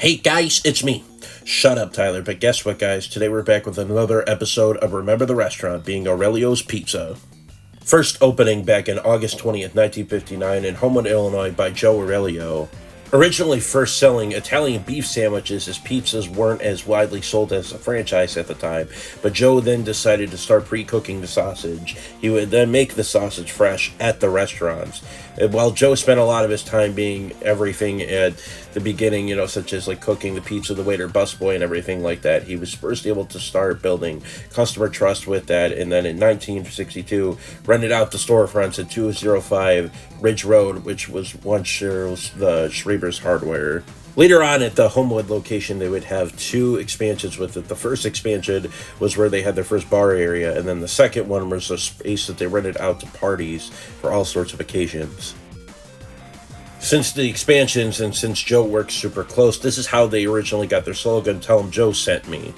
Hey guys, it's me. Shut up, Tyler. But guess what, guys? Today we're back with another episode of Remember the Restaurant, being Aurelio's Pizza. First opening back in August 20th, 1959 in Homewood, Illinois by Joe Aurelio. Originally first selling Italian beef sandwiches, as pizzas weren't as widely sold as a franchise at the time, but Joe then decided to start pre-cooking the sausage. He would then make the sausage fresh at the restaurants. And while Joe spent a lot of his time being everything at the beginning, such as like cooking the pizza, the waiter, busboy, and everything like that, he was first able to start building customer trust with that, and then in 1962 rented out the storefronts at 205 Ridge Road, which was once the Schreiber's Hardware. Later on at the Homewood location, they would have two expansions with it. The first expansion was where they had their first bar area, and then the second one was a space that they rented out to parties for all sorts of occasions. Since the expansions and since Joe works super close, this is how they originally got their slogan, "Tell 'em Joe sent me."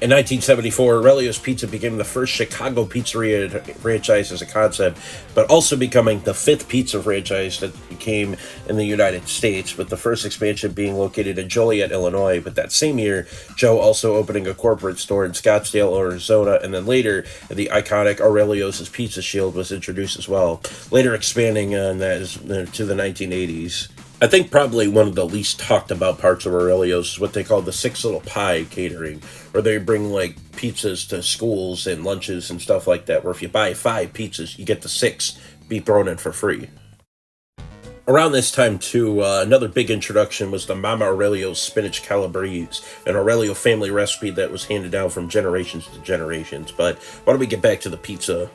In 1974, Aurelio's Pizza became the first Chicago pizzeria franchise as a concept, but also becoming the fifth pizza franchise that became in the United States, with the first expansion being located in Joliet, Illinois. But that same year, Joe also opening a corporate store in Scottsdale, Arizona, and then later, the iconic Aurelio's Pizza Shield was introduced as well, later expanding on that to the 1980s. I think probably one of the least talked about parts of Aurelio's is what they call the Six Little Pie catering, where they bring like pizzas to schools and lunches and stuff like that, where if you buy 5 pizzas, you get the 6 be thrown in for free. Around this time, too, another big introduction was the Mama Aurelio's Spinach Calabrese, an Aurelio family recipe that was handed down from generations to generations. But why don't we get back to the pizza?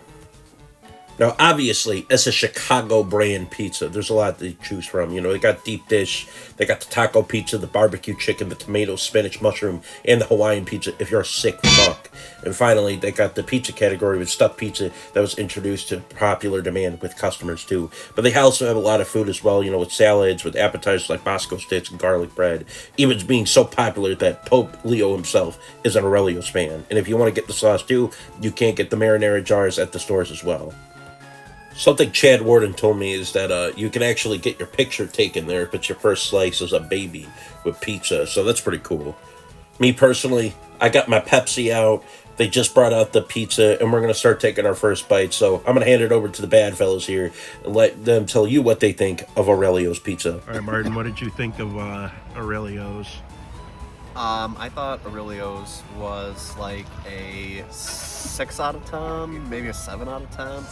Now, obviously, it's a Chicago brand pizza. There's a lot to choose from. They got deep dish, they got the taco pizza, the barbecue chicken, the tomato, spinach, mushroom, and the Hawaiian pizza if you're a sick fuck. And finally, they got the pizza category with stuffed pizza that was introduced to popular demand with customers too. But they also have a lot of food as well, with salads, with appetizers like Bosco sticks and garlic bread. Even being so popular that Pope Leo himself is an Aurelio's fan. And if you want to get the sauce too, you can't get the marinara jars at the stores as well. Something Chad Warden told me is that you can actually get your picture taken there, but your first slice is a baby with pizza, so that's pretty cool. Me personally, I got my Pepsi out. They just brought out the pizza, and we're going to start taking our first bite, so I'm going to hand it over to the bad fellows here and let them tell you what they think of Aurelio's Pizza. All right, Martin, what did you think of Aurelio's? I thought Aurelio's was like a 6 out of 10, maybe a 7 out of 10.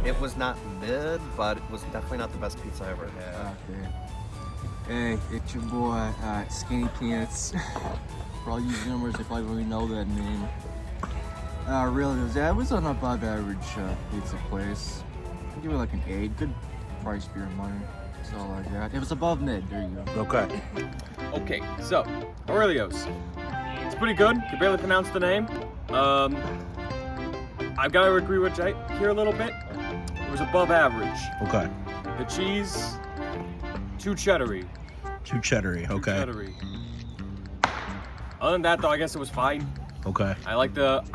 It was not mid, but it was definitely not the best pizza I ever had. Okay. Hey, it's your boy, Skinny Peanuts. For all you Zoomers, they probably already know that name. Aurelio's, it was an above average pizza place. I'd give it like an 8. Good price for your money. So like that. It was above mid. There you go. Okay. Okay, so Aurelio's. It's pretty good. Can barely pronounce the name. I've got to agree with Jay here a little bit. It was above average. Okay. The cheese, too cheddary. Too cheddary. Okay. Cheddary. Other than that, though, I guess it was fine. Okay. I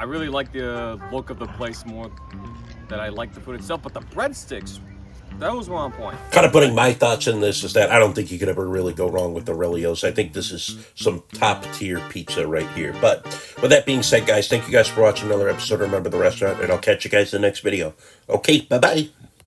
really like the look of the place more than I like the food itself. But the breadsticks, that was one point. Kind of putting my thoughts in this is that I don't think you could ever really go wrong with Aurelio's. I think this is some top tier pizza right here. But with that being said, guys, thank you guys for watching another episode of Remember the Restaurant, and I'll catch you guys in the next video. Okay, bye-bye.